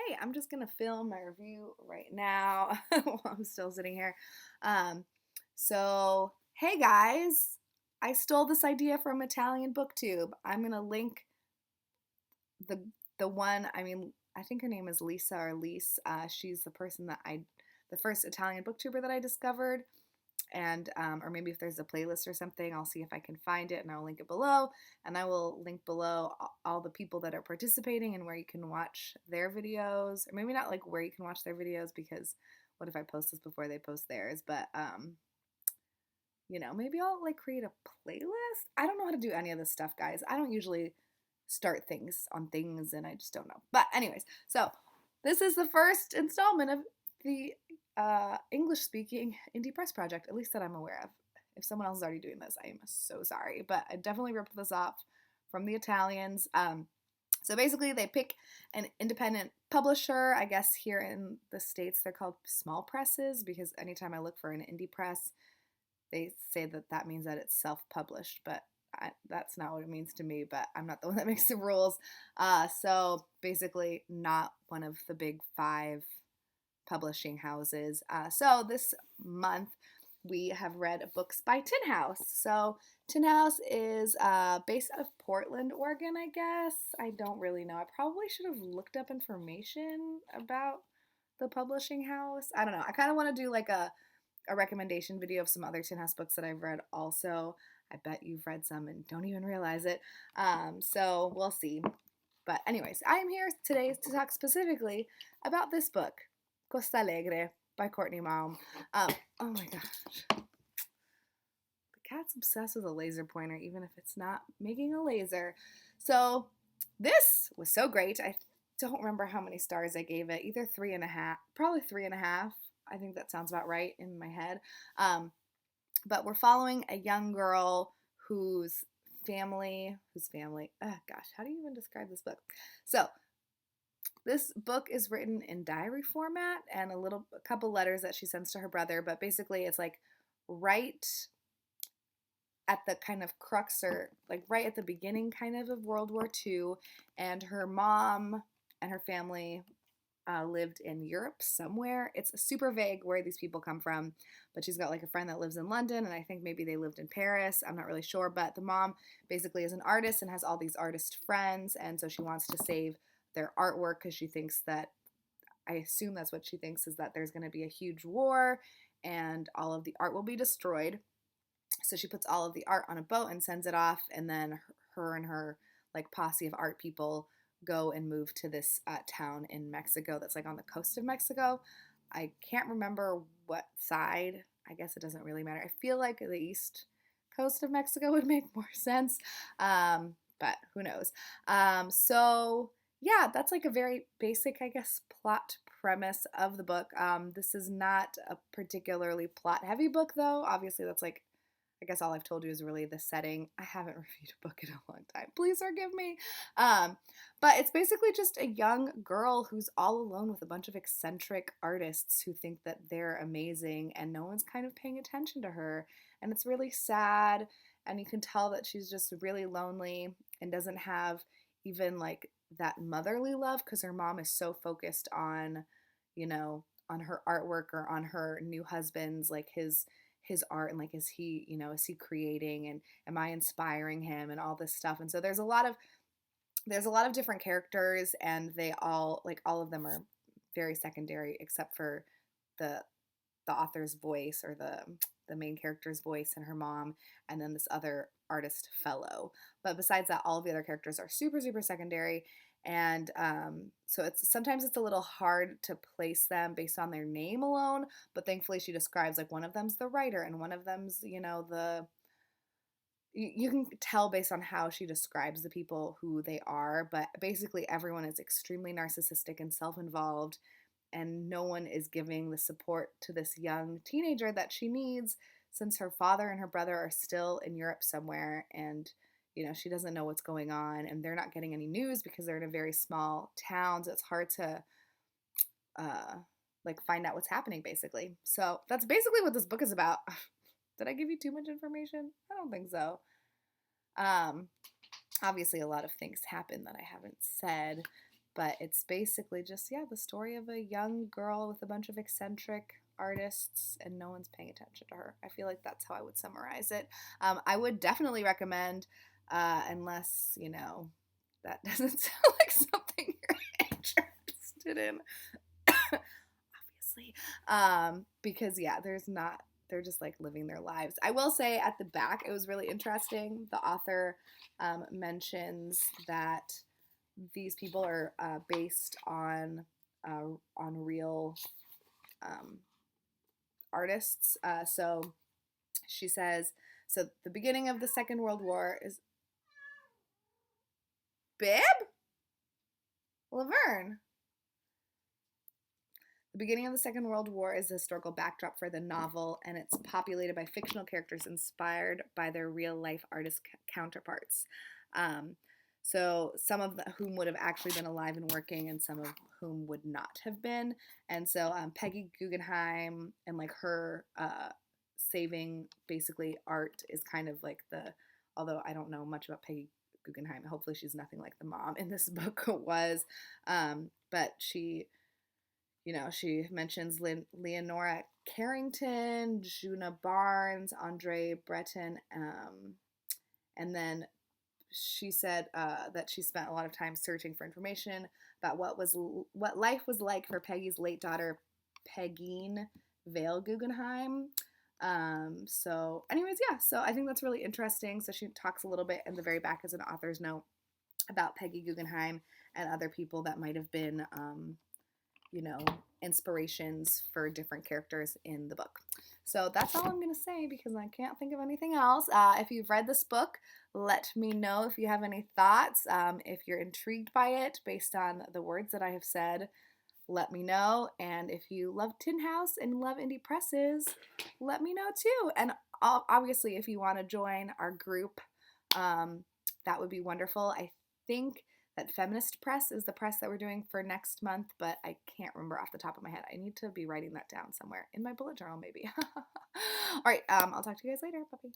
right, I'm just gonna film my review right now while I'm still sitting here. Um, hey guys, I stole this idea from Italian BookTube. I'm gonna link the the one. I think her name is Lisa or Lise. She's the person the first Italian booktuber that I discovered. And or maybe if there's a playlist or something, I'll see if I can find it and I'll link it below. And I will link below all the people that are participating and where you can watch their videos, or maybe not like where you can watch their videos, because what if I post this before they post theirs? But maybe I'll like create a playlist. I don't know how to do any of this stuff, guys. I don't usually start things on things and I just don't know. But anyways, so this is the first installment of the English speaking indie press project, at least that I'm aware of. If someone else is already doing this, I am so sorry, but I definitely ripped this off from the Italians. So basically, they pick an independent publisher. I guess here in the States, they're called small presses, because anytime I look for an indie press, they say that means that it's self-published, but that's not what it means to me, but I'm not the one that makes the rules. So basically, not one of the big five publishing houses. So this month, we have read books by Tin House. So Tin House is based out of Portland, Oregon, I guess. I don't really know. I probably should have looked up information about the publishing house. I don't know. I kind of want to do like a recommendation video of some other Tin House books that I've read also. I bet you've read some and don't even realize it. So we'll see. But anyways, I am here today to talk specifically about this book, Costalegre by Courtney Maum. Oh my gosh. The cat's obsessed with a laser pointer, even if it's not making a laser. So this was so great. I don't remember how many stars I gave it. Either 3.5, probably 3.5. I think that sounds about right in my head. But we're following a young girl whose family, oh gosh, how do you even describe this book? So this book is written in diary format and a couple letters that she sends to her brother, but basically it's like right at the kind of crux, or like right at the beginning kind of World War II, and her mom and her family lived in Europe somewhere. It's super vague where these people come from, but she's got like a friend that lives in London, and I think maybe they lived in Paris. I'm not really sure, but the mom basically is an artist and has all these artist friends, and so she wants to save their artwork because she thinks that, I assume that's what she thinks, is that there's going to be a huge war and all of the art will be destroyed. So she puts all of the art on a boat and sends it off, and then her and her like posse of art people go and move to this town in Mexico that's like on the coast of Mexico. I can't remember what side. I guess it doesn't really matter. I feel like the east coast of Mexico would make more sense, but who knows. So yeah, that's like a very basic, I guess, plot premise of the book. This is not a particularly plot heavy book, though. Obviously, that's like, I guess all I've told you is really the setting. I haven't reviewed a book in a long time. Please forgive me. But it's basically just a young girl who's all alone with a bunch of eccentric artists who think that they're amazing, and no one's kind of paying attention to her. And it's really sad, and you can tell that she's just really lonely and doesn't have even like that motherly love, because her mom is so focused on, on her artwork or on her new husband's, like his art, and like is he creating, and am I inspiring him, and all this stuff. And so there's a lot of different characters, and they all of them are very secondary except for the author's voice, or the main character's voice, and her mom, and then this other artist fellow. But besides that, all of the other characters are super super secondary. And so sometimes it's a little hard to place them based on their name alone, but thankfully she describes, like, one of them's the writer and one of them's you can tell based on how she describes the people who they are. But basically everyone is extremely narcissistic and self-involved, and no one is giving the support to this young teenager that she needs, since her father and her brother are still in Europe somewhere, and she doesn't know what's going on, and they're not getting any news because they're in a very small town, so it's hard to find out what's happening, basically. So that's basically what this book is about. Did I give you too much information? I don't think so. Obviously a lot of things happen that I haven't said, But it's basically just, yeah, the story of a young girl with a bunch of eccentric artists and no one's paying attention to her. I feel like that's how I would summarize it. I would definitely recommend, unless, that doesn't sound like something you're interested in, obviously. Because, yeah, they're just like living their lives. I will say at the back, it was really interesting. The author mentions that these people are based on real artists. So she says, so the beginning of the Second World War is Bib? Laverne. The beginning of the Second World War is the historical backdrop for the novel, and it's populated by fictional characters inspired by their real-life artist counterparts. So some of whom would have actually been alive and working, and some of whom would not have been. And so Peggy Guggenheim and like her saving basically art is kind of like although I don't know much about Peggy Guggenheim, hopefully she's nothing like the mom in this book was, but she mentions Leonora Carrington, Juna Barnes, Andre Breton, and then she said that she spent a lot of time searching for information about what life was like for Peggy's late daughter, Pegine Vale Guggenheim. So anyways, yeah, so I think that's really interesting. So she talks a little bit in the very back as an author's note about Peggy Guggenheim and other people that might have been, inspirations for different characters in the book. So that's all I'm going to say because I can't think of anything else. If you've read this book, let me know if you have any thoughts. If you're intrigued by it based on the words that I have said, let me know. And if you love Tin House and love indie presses, let me know too. And obviously, if you want to join our group, that would be wonderful. I think that Feminist Press is the press that we're doing for next month, but I can't remember off the top of my head. I need to be writing that down somewhere in my bullet journal, maybe. All right, I'll talk to you guys later. Bye-bye.